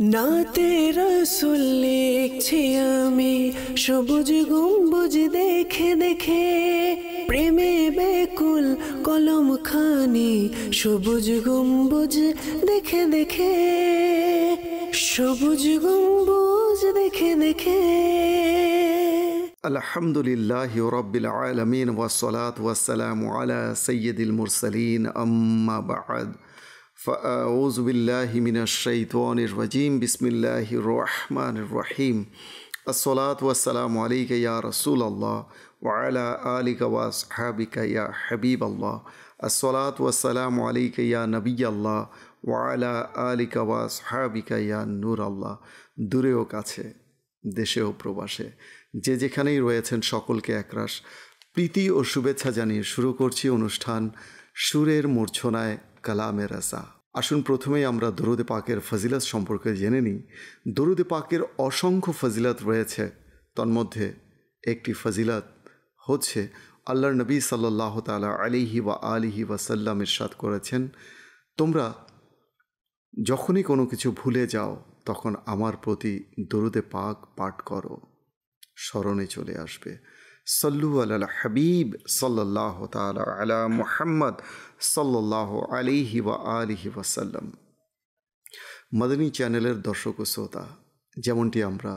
নাতে রসুল লিখছি আমি সবুজ গম্বুজ দেখে দেখে, প্রেমে বেকুল কলম খানি সবুজ গম্বুজ দেখে দেখে, সবুজ গম্বুজ দেখে দেখে। আলহামদুলিল্লাহি রাব্বিল আলামিন ওয়াসসালাতু ওয়াসসালামু আলা সাইয়্যিদিল মুরসালিন আম্মা বা'দ। فأعوذ بالله من الشيطان الرجيم بسم الله الرحمن الرحيم الصلاة والسلام عليك يا رسول الله وعلى آلك وأصحابك يا حبيب الله الصلاة والسلام عليك يا نبي الله وعلى آلك وأصحابك يا نور الله। দূরে ও কাছে, দেশে ও প্রবাসে, যে যেখানেই রয়েছেন সকলকে একরাশ প্রীতি ও শুভেচ্ছা জানিয়ে শুরু করছি অনুষ্ঠান সুরের মূর্ছনায় কালামে রাজা। আসুন প্রথমেই আমরা দরুদে পাকের ফজিলত সম্পর্কে জেনে নিই। দরুদে পাকের অসংখ্য ফজিলত রয়েছে, তন্মধ্যে একটি ফজিলত হচ্ছে আল্লাহর নবী সাল্লাল্লাহু তাআলা আলাইহি ওয়া আলিহি ওয়াসাল্লাম ইরশাদ করেছেন, তোমরা যখনই কোনো কিছু ভুলে যাও তখন আমার প্রতি দরুদে পাক পাঠ করো, স্মরণে চলে আসবে। সল্লু আলাল হাবিব সাল্লাল্লাহু তাআলা আলা মুহাম্মদ সাল্লাল্লাহু আলাইহি ওয়া আলিহি ওয়াসাল্লাম। মাদানী চ্যানেলের দর্শক ও শ্রোতা, যেমনটি আমরা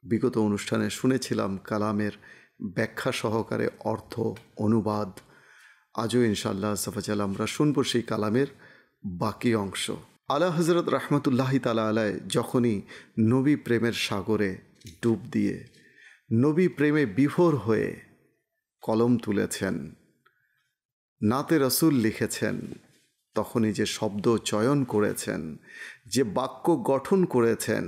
বিগত অনুষ্ঠানে শুনেছিলাম কালামের ব্যাখ্যা সহকারে অর্থ অনুবাদ, আজও ইনশাআল্লাহ সাফাজাল আমরা শুনব সেই কালামের বাকি অংশ। আলা হযরত রাহমাতুল্লাহি তাআলা আলাইহি যখনই নবী প্রেমের সাগরে ডুব দিয়ে নবী প্রেমে বিভোর হয়ে কলম তুলেছেন, নাতে রসুল লিখেছেন, তখনই যে শব্দ চয়ন করেছেন, যে বাক্য গঠন করেছেন,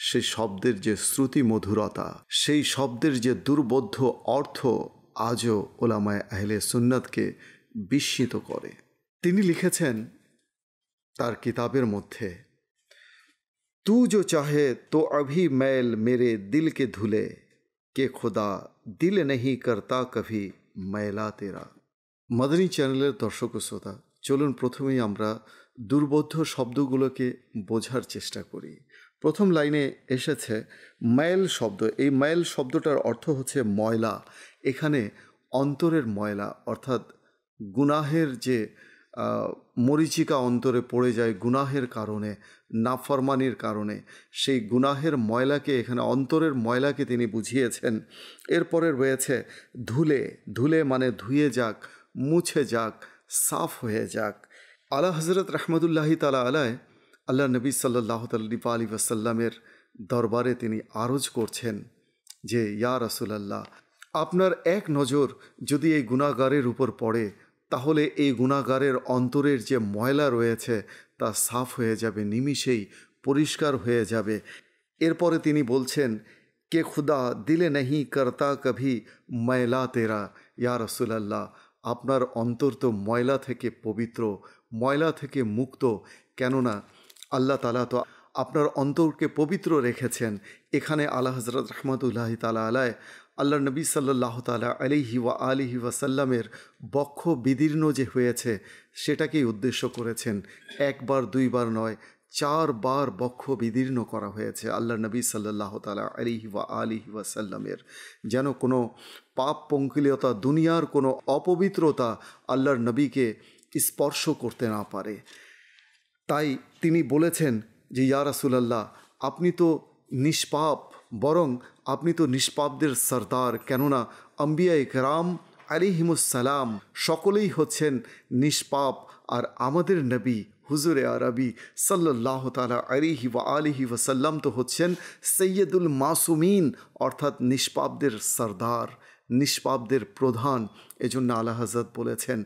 সেই শব্দের যে শ্রুতি মধুরতা, সেই শব্দের যে দুর্বোধ্য অর্থ আজও ওলামায়ে আহলে সুন্নাতকে বিস্মিত করে। তিনি লিখেছেন তার কিতাবের মধ্যে, তু जो चाहे तो अभी मैल मेरे दिल के धुले के खुदा दिल नहीं करता कभी मैला तेरा। মাদানী চ্যানেলের দর্শক ও শ্রোতা, চলুন প্রথমেই আমরা দুর্বোধ্য শব্দগুলোকে বোঝার চেষ্টা করি। প্রথম লাইনে এসেছে মাইল শব্দ। এই মাইল শব্দটার অর্থ হচ্ছে ময়লা। এখানে অন্তরের ময়লা, অর্থাৎ গুনাহের যে মরিচিকা অন্তরে পড়ে যায় গুনাহের কারণে, নাফরমানির কারণে, সেই গুনাহের ময়লাকে, এখানে অন্তরের ময়লাকে তিনি বুঝিয়েছেন। এরপরে রয়েছে ধুলে। ধুলে মানে ধুয়ে যাক, মুছে যাক, সাফ হয়ে যাক। আলা হযরত রাহমাতুল্লাহি তাআলা আলাইহি আল্লাহ নবী সাল্লাল্লাহু আলাইহি ওয়াসাল্লামের দরবারে তিনি আরজ করছেন যে, ইয়া রাসূলুল্লাহ, আপনার এক নজর যদি এই গুনাহগারের উপর পড়ে, তাহলে এই গুনাহগারের অন্তরের যে ময়লা রয়েছে তা সাফ হয়ে যাবে, নিমিষেই পরিষ্কার হয়ে যাবে। এরপরে তিনি বলছেন, কে খুদা দিলে নেহি করতা কভি ময়লা তেরা। ইয়া রাসূলুল্লাহ, আপনার অন্তর তো ময়লা থেকে পবিত্র, ময়লা থেকে মুক্ত, কেননা আল্লাহ তাআলা তো আপনার অন্তরকে পবিত্র রেখেছেন। এখানে আলা হযরত রাহমাতুল্লাহি তাআলা আলাইহি আল্লাহর নবী সাল্লাল্লাহু তাআলা আলাইহি ওয়া আলিহি ওয়াসাল্লামের বক্ষ বিদীর্ণ যে হয়েছে সেটাকেই উদ্দেশ্য করেছেন। একবার দুইবার নয়, 4 বার বক্ষ বিদীর্ণ করা হয়েছে আল্লাহর নবী সাল্লাল্লাহু তাআলা আলাইহি ওয়া আলিহি ওয়াসাল্লামের, যেন কোনো পাপ পঙ্কিলতা, দুনিয়ার কোনো অপবিত্রতা আল্লাহর নবীকে স্পর্শ করতে না পারে। তাই তিনি বলেছেন যে, ইয়া রাসূলুল্লাহ, আপনি তো নিষ্পাপ, বরং আপনি তো নিষ্পাপদের সরদার, কেননা আম্বিয়া ইকরাম আলাইহিমুসসালাম সকলেই হচ্ছেন নিষ্পাপ, আর আমাদের নবী হুজুরে আরবি সাল্লাল্লাহু তাআলা আলাইহি ওয়া আলিহি ওয়াসাল্লাম তো হচ্ছেন সৈয়দুল মাসুমিন, অর্থাৎ নিষ্পাপদের সরদার, নিষ্পাপদের প্রধান। এজন্য আলা হযরত বলেছেন,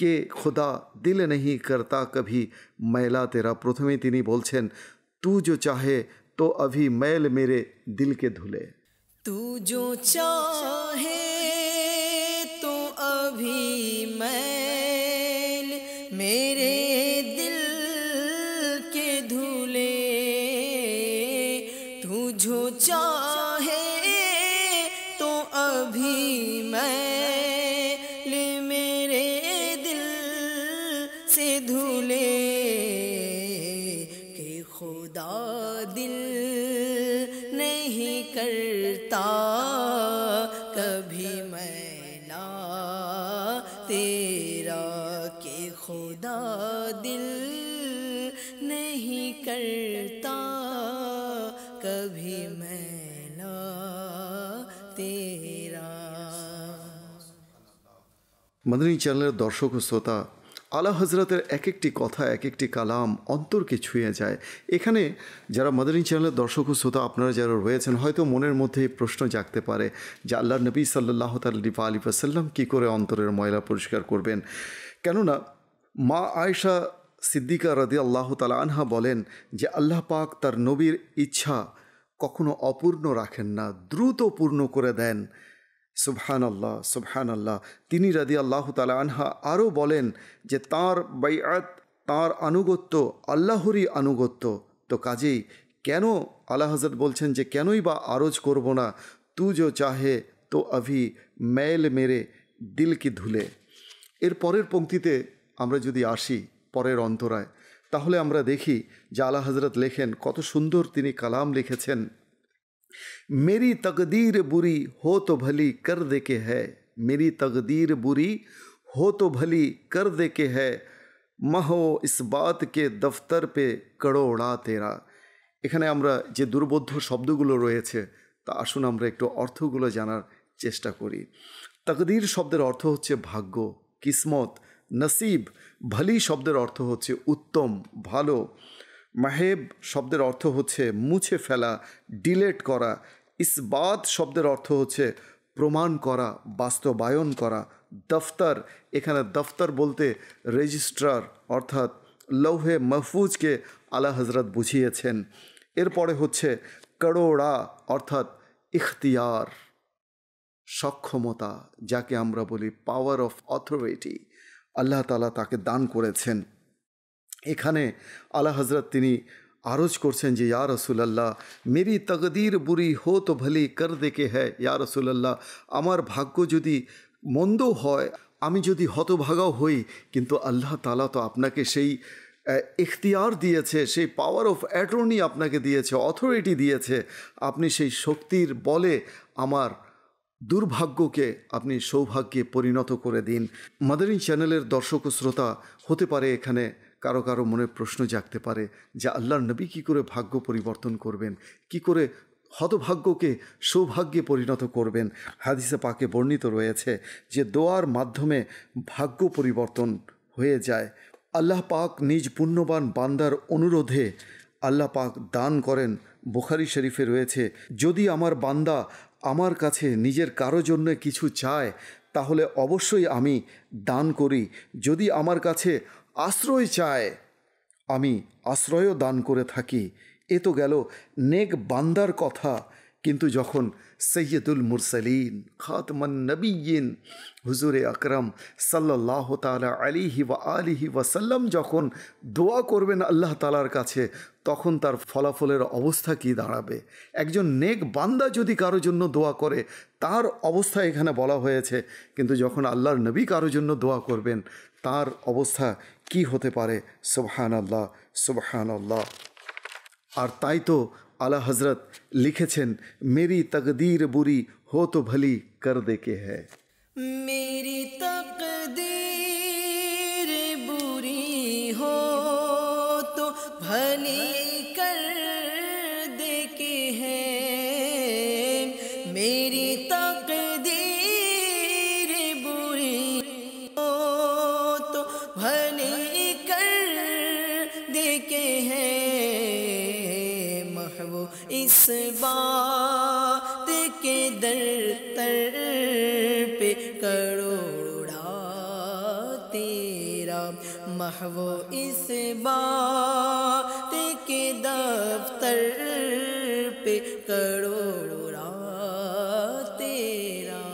কে খুদা দিল নেহি করতা কভি मैला तेरा। প্রথমেই তিনি বলছেন, তু जो चाहे तो अभी मैल मेरे दिल के धुले। तू जो चाहे तो अभी मैल मेरे दिल के धुले, तू जो चाहे तो अभी मैल मेरे दिल से धुले, के खुदा दिल करता कभी मैला तेरा के खुदा दिल नहीं करता कभी मैला तेरा। মাদানী চ্যানেলের দর্শক ও শ্রোতা, আলা হজরতের এক একটি কথা, এক একটি কালাম অন্তরকে ছুঁয়ে যায়। এখানে যারা মাদানী চ্যানেলের দর্শক ও শ্রোতা আপনারা যারা রয়েছেন, হয়তো মনের মধ্যে প্রশ্ন জাগতে পারে যে আল্লাহ নবী সাল্লাল্লাহু আলাইহি ওয়াসাল্লাম কী করে অন্তরের ময়লা পরিষ্কার করবেন। কেননা মা আয়েশা সিদ্দিকা রাদিয়াল্লাহু তাআলা আনহা বলেন যে আল্লাহ পাক তার নবীর ইচ্ছা কখনো অপূর্ণ রাখেন না, দ্রুত পূর্ণ করে দেন। সুবহানাল্লাহ, সুবহানাল্লাহ। তিনি রাদিয়াল্লাহু তাআলা আনহা আরও বলেন যে তাঁর বাইআত, তাঁর আনুগত্য আল্লাহরই আনুগত্য। তো কাজেই কেন আলা হযরত বলছেন যে কেনই বা আরজ করব না, তু জো চাহে তো আভি मैल मेरे दिल की ধুলে। এর পরের পংক্তিতে আমরা যদি আসি, পরের অন্তরায়, তাহলে আমরা দেখি যে আলা হযরত লেখেন, কত সুন্দর তিনি কালাম লিখেছেন। मेरी तकदीर बुरी हो तो भली कर दे के है, मेरी तकदीर बुरी हो तो भली कर दे के है, महो इस बात के दफ्तर पे कड़ोड़ा तेरा। এখানে আমরা যে দুর্বোধ্য শব্দগুলো রয়েছে তা আসুন আমরা একটু অর্থগুলো জানার চেষ্টা করি। তকদির শব্দের অর্থ হচ্ছে ভাগ্য, কিসমত, নসিব। ভলি শব্দের অর্থ হচ্ছে উত্তম, ভালো। মাহেব শব্দের অর্থ হচ্ছে মুছে ফেলা, ডিলেট করা। ইসবাত শব্দের অর্থ হচ্ছে প্রমাণ করা, বাস্তবায়ন করা। দফতর, এখানে দফতর বলতে রেজিস্ট্রার অর্থাৎ লৌহে মাহফুজকে আলা হজরত বুঝিয়েছেন। এরপরে হচ্ছে করোড়া অর্থাৎ ইখতিয়ার, সক্ষমতা, যাকে আমরা বলি পাওয়ার অফ অথরিটি, আল্লাহ তাআলা তাকে দান করেছেন। এখানে আলা হজরত তিনি আরজ করছেন যে ইয়া রাসূলুল্লাহ মেরি তকদির বুরি হো তো ভলি কর দে কে হ্যায়। ইয়া রাসূলুল্লাহ, আমার ভাগ্য যদি মন্দ হয়, আমি যদি হতভাগাও হই, কিন্তু আল্লাহ তাআলা তো আপনাকে সেই ইখতিয়ার দিয়েছে, সেই পাওয়ার অফ অ্যাটর্নি আপনাকে দিয়েছে, অথরিটি দিয়েছে। আপনি সেই শক্তির বলে আমার দুর্ভাগ্যকে আপনি সৌভাগ্যে পরিণত করে দিন। মাদানী চ্যানেলের দর্শক ও শ্রোতা, হতে পারে এখানে কারো কারো মনে প্রশ্ন জাগতে পারে যে আল্লাহর নবী কী করে ভাগ্য পরিবর্তন করবেন, কি করে হতভাগ্যকে সৌভাগ্যে পরিণত করবেন। হাদিসে পাকে বর্ণিত রয়েছে যে দোয়ার মাধ্যমে ভাগ্য পরিবর্তন হয়ে যায়। আল্লাহ পাক নিজ পুণ্যবান বান্দার অনুরোধে আল্লাহ পাক দান করেন। বুখারী শরীফে রয়েছে, যদি আমার বান্দা আমার কাছে নিজের কারো জন্য কিছু চায় তাহলে অবশ্যই আমি দান করি। যদি আমার কাছে আশ্রয় চায় আমি আশ্রয়ও দান করে থাকি। এ তো গেল নেক বান্দার কথা। কিন্তু যখন সৈয়দুল মুরসালিন খাতমান নবিয়্যিন হুজুরে আকরাম সাল্লাল্লাহু তাআলা আলাইহি ওয়া আলিহি ওয়াসাল্লাম যখন দোয়া করবেন আল্লাহ তাআলার কাছে, তখন তার ফলাফলের অবস্থা কী দাঁড়াবে। একজন নেক বান্দা যদি কারোর জন্য দোয়া করে তার অবস্থা এখানে বলা হয়েছে, কিন্তু যখন আল্লাহর নবী কারোর জন্য দোয়া করবেন তার অবস্থা কি হতে পারে। সুবহানাল্লাহ, সুবহানাল্লাহ। আর তাই তো আলা হজরত লিখেছেন, মেরি তকদীর বুরি হো তো ভলি কর দে কে হ্যায়। मेरी तकदीर बुरी हो तो भली कर दे के है, मेरी तकदीर बुरी हो तो भली कर दे के है, महबू इस बात के दर तर पे करोड़ा तेरा, महवो इस बात के दफ्तर पे करोड़ा तेरा।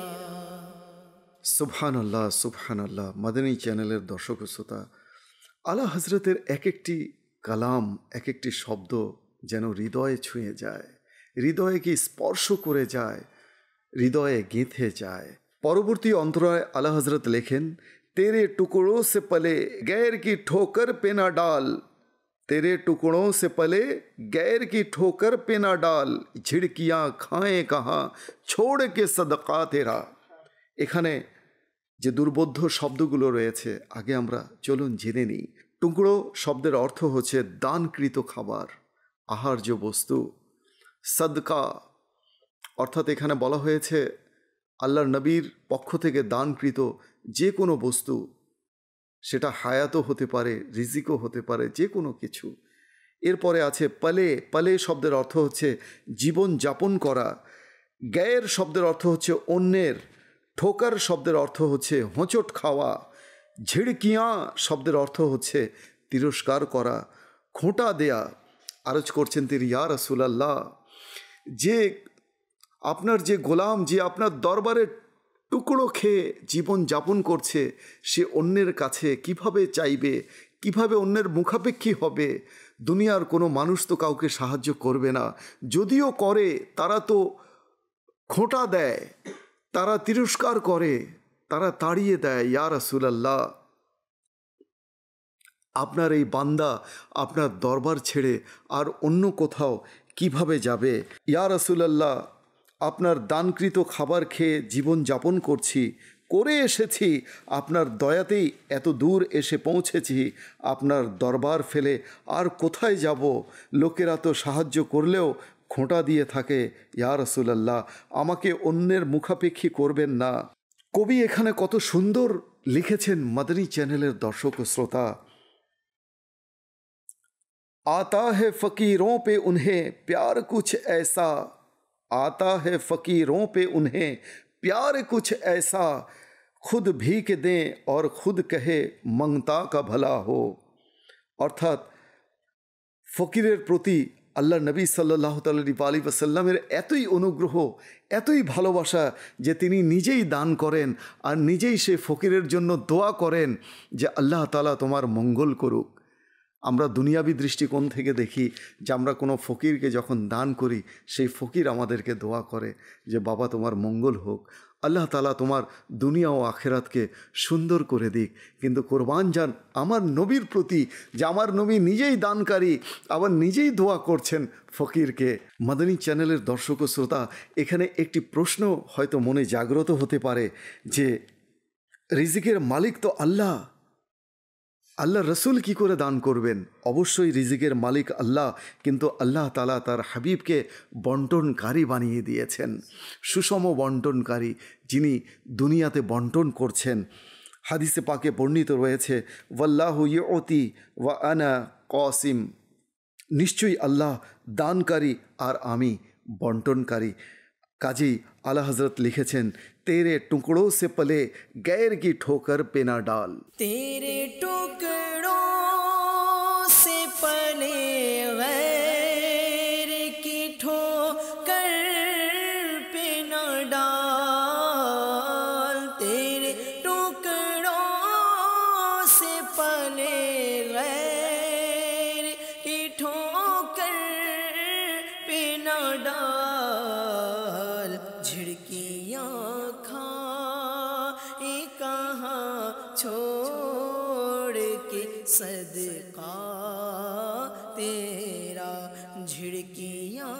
সুবহানাল্লাহ, সুবহানাল্লাহ। মাদানী চ্যানেলের দর্শক শ্রোতা, আলা হজরতের এক একটি কালাম, এক একটি শব্দ যেন হৃদয়ে ছুঁয়ে যায়, হৃদয়কে স্পর্শ করে যায়, হৃদয়ে গেঁথে যায়। পরবর্তী অন্তরায় আলা হজরত লেখেন, তেরে টুকরো সে পলে গैर की ठोकर पे ना डाल, तेरे टुकड़ों से पले गैर की ठोकर पे ना डाल, झिड़कियाँ खाएं कहाँ छोड़ के सदका तेरा। এখানে যে দুর্বোধ্য শব্দগুলো রয়েছে আগে আমরা চলুন জেনে নিই। টুকরো শব্দের অর্থ হচ্ছে দানকৃত খাবার, আহার্য বস্তু। সদকা অর্থাৎ এখানে বলা হয়েছে আল্লাহর নবীর পক্ষ থেকে দানকৃত যে কোনো বস্তু, সেটা হায়াতও হতে পারে, রিজিকও হতে পারে, যে কোনো কিছু। এরপরে আছে পালে। পালে শব্দের অর্থ হচ্ছে জীবন যাপন করা। গ্যায়ের শব্দের অর্থ হচ্ছে অন্যের। ঠোকার শব্দের অর্থ হচ্ছে হোঁচট খাওয়া। ঝিড়কিয়াঁ শব্দের অর্থ হচ্ছে তিরস্কার করা, খোঁটা দেয়া। আরজ করছেন তিনি, ইয়া রাসূলুল্লাহ, যে আপনার যে গোলাম, যে আপনার দরবারে টুকরো খেয়ে জীবন যাপন করছে, সে অন্যের কাছে কিভাবে চাইবে, কিভাবে অন্যের মুখাপেক্ষী হবে? দুনিয়ার কোনো মানুষ তো কাউকে সাহায্য করবে না, যদিও করে তারা তো খোঁটা দেয়, তারা তিরস্কার করে, তারা তাড়িয়ে দেয়। ইয়া রাসূলুল্লাহ, আপনার এই বান্দা আপনার দরবার ছেড়ে আর অন্য কোথাও কিভাবে যাবে? ইয়া রাসূলুল্লাহ, আপনার দানকৃত খাবার খেয়ে জীবন যাপন করছি, করে এসেছি, আপনার দয়াতেই এত দূর এসে পৌঁছেছি, আপনার দরবার ফেলে আর কোথায় যাব? লোকেরা তো সাহায্য করলেও খোঁটা দিয়ে থাকে। ইয়া রাসূলুল্লাহ, আমাকে অন্যের মুখাপেক্ষী করবেন না। কবি এখানে কত সুন্দর লিখেছেন মদনী চ্যানেলের দর্শক ও শ্রোতা। आता है फ़कीरों पे उन्हें प्यार कुछ ऐसा, आता है फ़कीरों पे उन्हें प्यार कुछ ऐसा, खुद भीख दें और खुद कहे मंगता का भला हो। অর্থাৎ ফকিরের প্রতি আল্লাহ নবী সাল্লাল্লাহু আলাইহি ওয়াসাল্লামের এতই অনুগ্রহ, এতই ভালোবাসা যে তিনি নিজেই দান করেন আর নিজেই সে ফকিরের জন্য দোয়া করেন যে আল্লাহ তাআলা তোমার মঙ্গল করুক। আমরা দুনিয়াবি দৃষ্টিকোণ থেকে দেখি যে আমরা কোনো ফকিরকে যখন দান করি, সেই ফকির আমাদেরকে দোয়া করে যে বাবা তোমার মঙ্গল হোক, আল্লাহ তাআলা তোমার দুনিয়া ও আখেরাতকে সুন্দর করে দিক। কিন্তু কোরবান যান আমার নবীর প্রতি, যে আমার নবী নিজেই দানকারী, আবার নিজেই দোয়া করছেন ফকিরকে। মাদানী চ্যানেলের দর্শক ও শ্রোতা, এখানে একটি প্রশ্ন হয়তো মনে জাগ্রত হতে পারে যে রিজিকের মালিক তো আল্লাহ, আল্লাহ রসুল কি করে দান করবেন? অবশ্যই রিজিকের মালিক আল্লাহ, কিন্তু আল্লাহ তাআলা তার হাবিবকে বন্টনকারী বানিয়ে দিয়েছেন, সুষম বন্টনকারী, যিনি দুনিয়াতে বন্টন করছেন। হাদিসে পাকে বর্ণিত রয়েছে, ওয়াল্লাহু ইউতি ওয়া আনা কাসিম, নিশ্চয়ই আল্লাহ দানকারী আর আমি বন্টনকারী। কাজী আলা হজরত লিখেছেন, तेरे टुकड़ों से पले गैर की ठोकर पे ना डाल। तेरे टुकड़ों से पले गैर की ठोकर पे न डाल, तेरे टुकड़ों से पले गैर की ठोकर पे न डाल, झिड़कियाँ छोड़ के सदका तेरा, झिड़कियाँ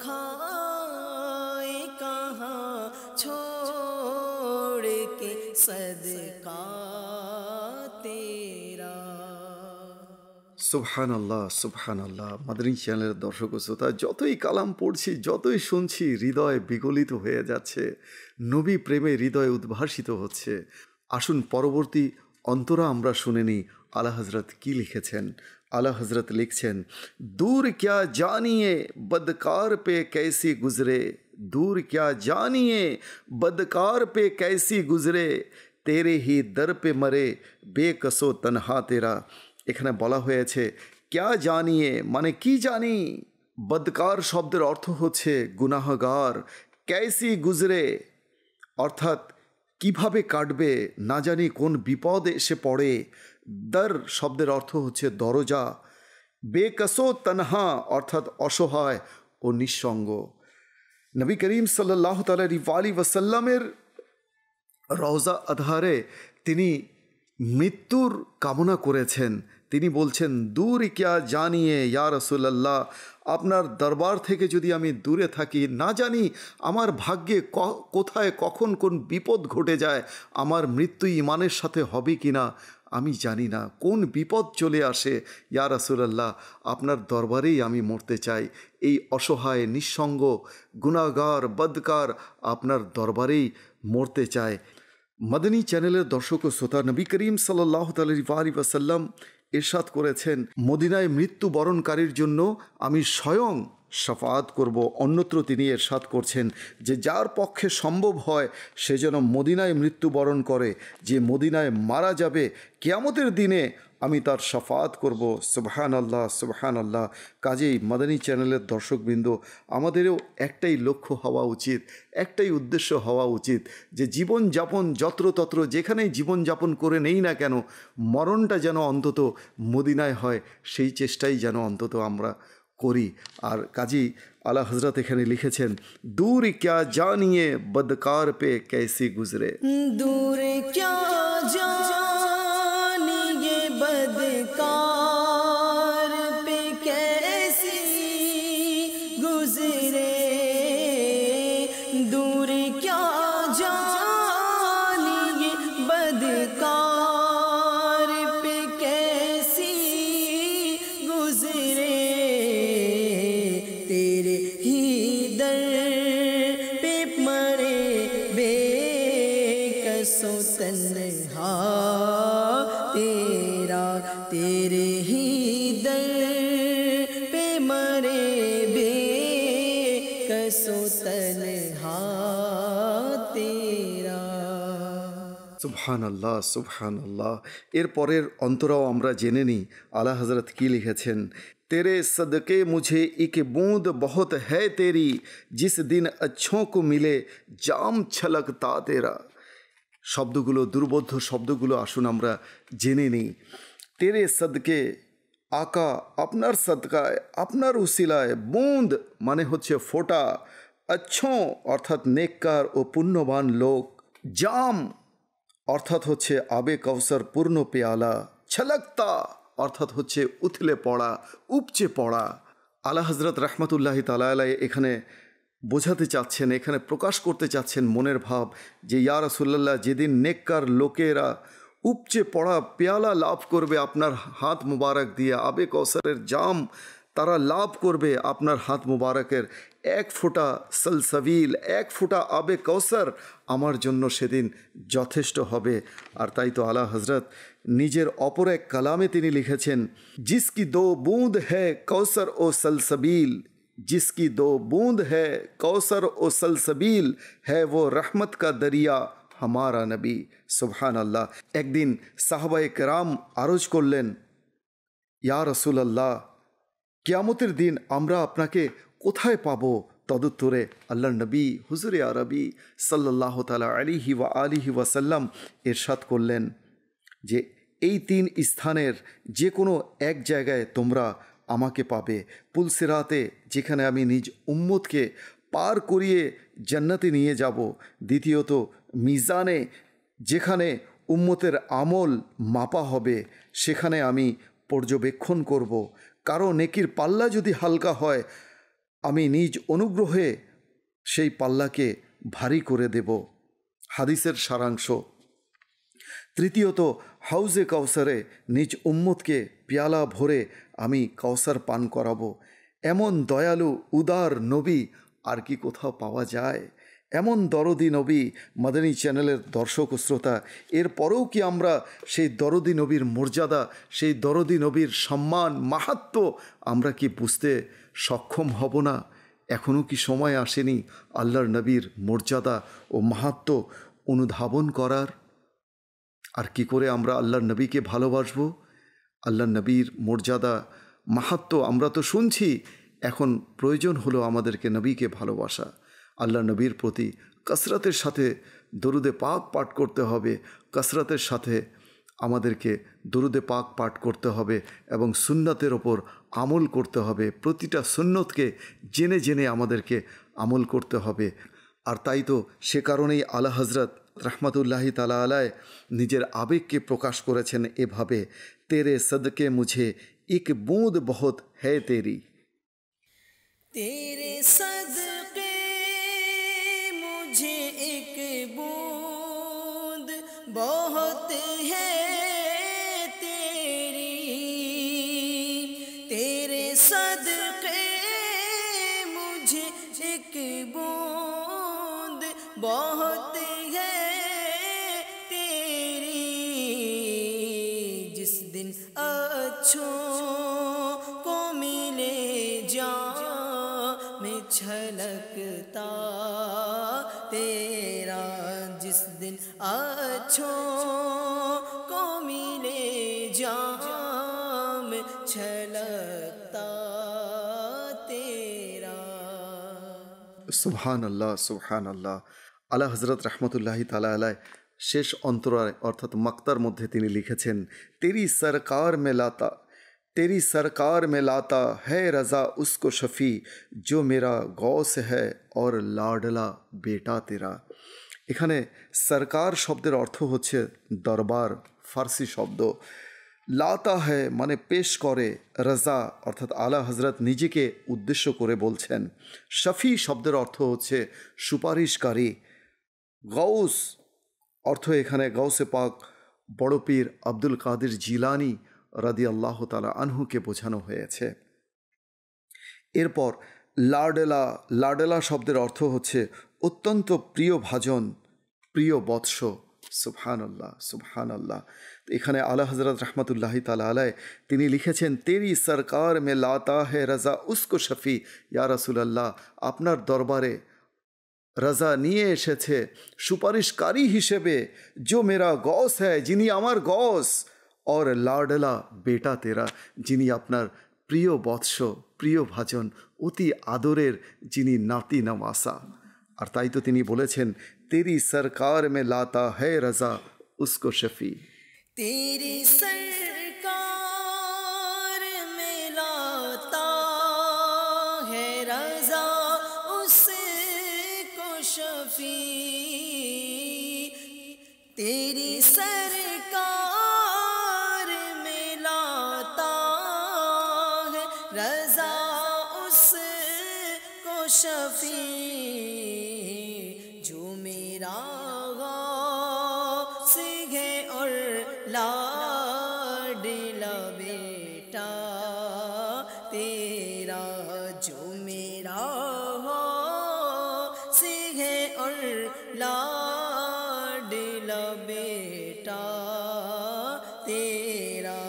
खाए कहाँ छोड़ के सदका तेरा। সুবহানাল্লাহ, সুবহানাল্লাহ। মাদানী চ্যানেলের দর্শক ও শ্রোতা, যতই কালাম পড়ছি, যতই শুনছি, হৃদয় বিগলিত হয়ে যাচ্ছে, নবী প্রেমে হৃদয় উদ্ভাসিত হচ্ছে। আসুন পরবর্তী অন্তরা আমরা শুনে নিই আলা হজরত কি লিখেছেন। আলা হজরত লিখছেন, दूर क्या जानिए बदकार पे कैसी गुजरे, दूर क्या जानिए बदकार पे कैसी गुजरे, तेरे ही दर पे मरे बेकसो तन्हा तेरा। এখানে বলা হয়েছে ক্যা জানিয়ে মানে কি জানি, বদকার শব্দের অর্থ হচ্ছে গুনাহগার, कैसी गुजरे অর্থাৎ কিভাবে কাটবে, না জানি কোন বিপদ এসে পড়ে। দর শব্দের অর্থ হচ্ছে দরজা। বেকসো তনহা অর্থাৎ অসহায় ও নিঃসঙ্গ। নবী করিম সাল্লাল্লাহু আলাইহি ওয়াসাল্লামের রওজা আদহারে তিনি মৃত্যুর কামনা করেছেন তিনি বলছেন, দূর ক্যা জানিয়ে ইয়া রাসূলুল্লাহ, আপনার দরবার থেকে যদি আমি দূরে থাকি, না জানি আমার ভাগ্যে কোথায় কখন কোন বিপদ ঘটে যায়, আমার মৃত্যু ইমানের সাথে হবে কি না আমি জানি না, কোন বিপদ চলে আসে। ইয়া রাসূলুল্লাহ, আপনার দরবারেই আমি মরতে চাই। এই অসহায় নিঃসঙ্গ গুনাহগার বদকার আপনার দরবারেই মরতে চায়। মদনী চ্যানেলের দর্শক ও শ্রোতা, নবী করিম সাল্লাল্লাহু আলাইহি ওয়াসাল্লাম ইরশাদ করেছেন, মদিনায় মৃত্যুবরণকারীর জন্য আমি স্বয়ং শাফাআত করব। অন্যত্র তিনি ইরশাদ করছেন যে যার পক্ষে সম্ভব হয় সে যেন মদিনায় মৃত্যুবরণ করে, যে মদিনায় মারা যাবে, কিয়ামতের দিনে আমি তার শাফাআত করব। সুবহানাল্লাহ, সুবহানাল্লাহ। কাজেই মদনী চ্যানেলের দর্শকবৃন্দ, আমাদেরও একটাই লক্ষ্য হওয়া উচিত, একটাই উদ্দেশ্য হওয়া উচিত যে জীবনযাপন যত্রতত্র যেখানেই জীবনযাপন করে নেই না কেন, মরণটা যেন অন্তত মদিনায় হয়, সেই চেষ্টাই যেন অন্তত আমরা করি। আর কাজী আলা হজরত এখানে লিখেছেন, দূর ক্যা জানিয়ে বদকার পে कैसी गुजरे, दूर क्या जानिए बदकार पे कैसी गुजरे, दूर क्या जानिए बदकार पे कैसी गुजरे, तेरे ही दर पे मरे बेकसो तन्हा तेरा, तेरे ही दर पे मरे बेकसो तन्हा तेरा। সুবহানাল্লাহ, সুবহানাল্লাহ। এর পরের অন্তরাও আমরা জেনে নিই আলা হজরত কি লিখেছেন, तेरे सदके मुझे एक बूंद बहुत है तेरी, जिस दिन अच्छों को मिले जाम छलकता तेरा। শব্দগুলো, দুর্বোধ্য শব্দগুলো আসুন আমরা জেনে নিই। তেরে সদকে, আকা আপনার সদকায়, আপনার উসিলায়, বুঁদ মানে হচ্ছে ফোঁটা, আচ্ছো অর্থাৎ নেককার ও পুণ্যবান লোক, জাম অর্থাৎ হচ্ছে আবে কৌসর পূর্ণ পেয়ালা, ছলকতা অর্থাৎ হচ্ছে উথলে পড়া, উপচে পড়া। আলা হজরত রহমতুল্লাহি তাআলা আলাইহি এখানে বোঝাতে চাচ্ছেন, এখানে প্রকাশ করতে চাচ্ছেন মনের ভাব যে ইয়া রাসূলুল্লাহ, যেদিন নেককার লোকেরা উপচে পড়া পেয়ালা লাভ করবে আপনার হাত মুবারক দিয়ে, আবে কৌসরের জাম তারা লাভ করবে আপনার হাত মুবারকের, এক ফোঁটা সলসবিল, এক ফোঁটা আবে কৌসর আমার জন্য সেদিন যথেষ্ট হবে। আর তাই তো আলা হজরত নিজের অপর এক কালামে তিনি লিখেছেন, জিসকি দো বুঁদ হ্যায় কৌসর ও সলসবিল, जिसकी दो बूंद है कौसर ओ सलसबील, है वो रहमत का दरिया हमारा नबी। सुबहान अल्लाह। একদিন সাহাবায়ে কেরাম আরজ করলেন, ইয়া রাসূলুল্লাহ, কিয়ামতের দিন আমরা আপনাকে কোথায় পাবো? তদুত্তরে আল্লাহর নবী হুজুরে আরবি সাল্লাল্লাহু তাআলা আলাইহি ওয়া আলিহি ওয়াসাল্লাম ইরশাদ করলেন যে এই তিন স্থানের যে কোনো এক জায়গায় তোমরা আমাকে পাবে। পুলসিরাতে, যেখানে আমি নিজ উম্মতকে পার করিয়ে জান্নাতে নিয়ে যাব। দ্বিতীয়ত মিজানে, যেখানে উম্মতের আমল মাপা হবে, সেখানে আমি পর্যবেক্ষণ করব। কারো নেকির পাল্লা যদি হালকা হয়, আমি নিজ অনুগ্রহে সেই পাল্লাকে ভারী করে দেব। হাদিসের সারাংশ। তৃতীয়ত হাউজে কাউসারে নিজ উম্মতকে পেয়ালা ভরে আমি কাউসার পান করাবো। এমন দয়ালু উদার নবী আর কি কোথাও পাওয়া যায়? এমন দরদি নবী মদনী চ্যানেলের দর্শক ও শ্রোতা, এরপরেও কি আমরা সেই দরদি নবীর মর্যাদা, সেই দরদি নবীর সম্মান, মাহাত্ম্য আমরা কি বুঝতে সক্ষম হব না? এখনও কি সময় আসেনি আল্লাহর নবীর মর্যাদা ও মাহাত্ম্য অনুধাবন করার? আর কি করে আমরা আল্লাহর নবীকে ভালোবাসব? আল্লাহর নবীর মর্যাদা, মাহাত্ম্য আমরা তো শুনছি, এখন প্রয়োজন হলো আমাদেরকে নবীকে ভালোবাসা। আল্লাহ নবীর প্রতি কসরতের সাথে দরুদে পাক পাঠ করতে হবে, কসরতের সাথে আমাদেরকে দরুদে পাক পাঠ করতে হবে এবং সুন্নতের ওপর আমল করতে হবে। প্রতিটা সুন্নতকে জেনে জেনে আমাদেরকে আমল করতে হবে। আর তাই তো সে কারণেই আলা হজরত রহমতুল্লাহি তাআলা আলাইহি নিজের আবেগকে প্রকাশ করেছেন এভাবে, তেরে সদকে মুঝে এক বুঁদ বহুত হ্যায় তেরি। तेरे सदके मुझे एक बूंद बहुत है तेरी, तेरे सदके मुझे एक बूंद बहुत है तेरी, जिस दिन अच्छों को मिले में छलकता तेरा, जिस दिन अच्छों को मिले जाम छलकता तेरा। সুবহান আল্লাহ, সুবহান আল্লাহ। আলা হযরত রহমতুল্লাহি তাআলা আলাইহি শেষ অন্তরায় অর্থাৎ মাক্তার মধ্যে তিনি লিখেছেন, তেরি সরকার মে লাতা, तेरी सरकार में लाता है रज़ा उसको शफ़ी जो मेरा गौस है और लाडला बेटा तेरा। এখানে সরকার শব্দের অর্থ হচ্ছে দরবার, ফার্সি শব্দ। লাতা হ্যায় মানে পেশ করে, রাজা অর্থাৎ আলা হজরত নিজেকে উদ্দেশ্য করে বলছেন। শফি শব্দের অর্থ হচ্ছে সুপারিশকারী। গৌস অর্থ এখানে গৌসে পাক বড় পীর আব্দুল কাদের জিলানি রাদিয়াল্লাহু তাআলা আনহুকে বোঝানো হয়েছে। এরপর লাডলা, লাডলা শব্দের অর্থ হচ্ছে অত্যন্ত প্রিয় ভাজন, প্রিয় বৎস। সুবহানাল্লাহ, সুবহানাল্লাহ। এখানে আলা হযরত রহমতুল্লাহি তাআলা আলাইহি তিনি লিখেছেন, তেরি সরকার মে লাতা হে রাজা উসকো শফি, ইয়া রাসূলুল্লাহ আপনার দরবারে রাজা নিয়ে এসেছে সুপারিশকারী হিসেবে, जो मेरा गौस है যিনি আমার গস, और লাডলা বেটা তেরা যিনি আপনার প্রিয় বৎস, প্রিয় ভাজন, অতি আদরের যিনি নাতি নওয়াসা। আর তাই তো তিনি বলেছেন, তেরি সরকার মে লাতা है रज़ा उसको शफ़ी। तेरी सरकार में लाता है रज़ा उसको शफ़ी, तेरी सरकार में लाता है रज़ा उसको शफ़ी, जो मेरा गौस है और लाडला बेटा तेरा, जो मेरा गौस है और लाडला बेटा तेरा।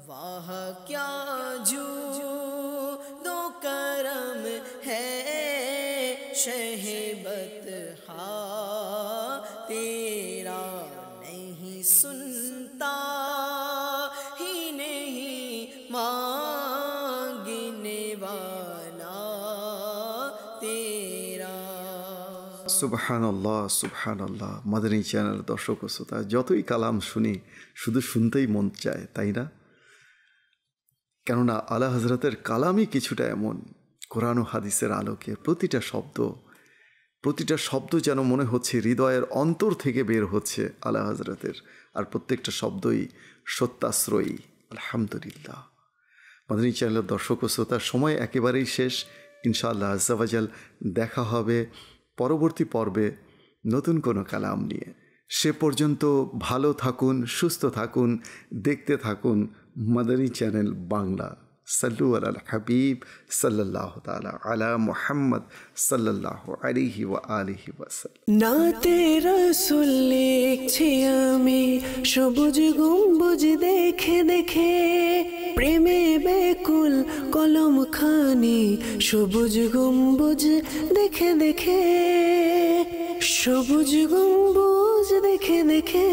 वाह क्या जूदो करम है शहबत हा तेरा, नहीं सुनता ही नहीं मांगने वाला तेरा। সুবহানাল্লাহ, সুবহানাল্লাহ। মাদানী চ্যানেল দর্শক ও শ্রোতা, যতই কালাম শুনি শুধু শুনতেই মন চায়, তাই না? কেননা আলা হযরতের কালামই কিছুটা এমন, কোরআন ও হাদিসের আলোকে প্রতিটা শব্দ যেন মনে হচ্ছে হৃদয়ের অন্তর থেকে বের হচ্ছে আলা হযরতের, আর প্রত্যেকটা শব্দই সত্যাশ্রয়ী। আলহামদুলিল্লাহ। মাদানী চ্যানেলের দর্শক ও শ্রোতার সময় একেবারেই শেষ। ইনশাআল্লাহ আজ্জা ওয়াজাল দেখা হবে পরবর্তী পর্বে নতুন কোনো কালাম নিয়ে। সে পর্যন্ত ভালো থাকুন, সুস্থ থাকুন, দেখতে থাকুন মাদানী চ্যানেল বাংলা। সাল্লু আলাল হাবিব সাল্লাল্লাহু তাআলা আলা মুহাম্মদ সাল্লাল্লাহু আলাইহি ওয়া আলিহি ওয়াসাল্লাম। নাতে রাসূল লিখছি আমি সবুজ গম্বুজ দেখে দেখে, প্রেমে বেকুল কলম খানি সবুজ গম্বুজ দেখে দেখে, সবুজ গম্বুজ দেখে দেখে।